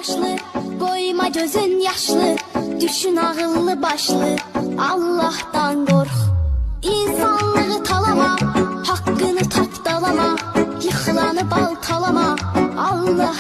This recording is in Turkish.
yaşlı, koyma gözün yaşlı. Düşün ağıllı başlı, Allah'tan kork. İnsanlığı talama, hakkını tapdalama. Yıkılanı baltalama, Allah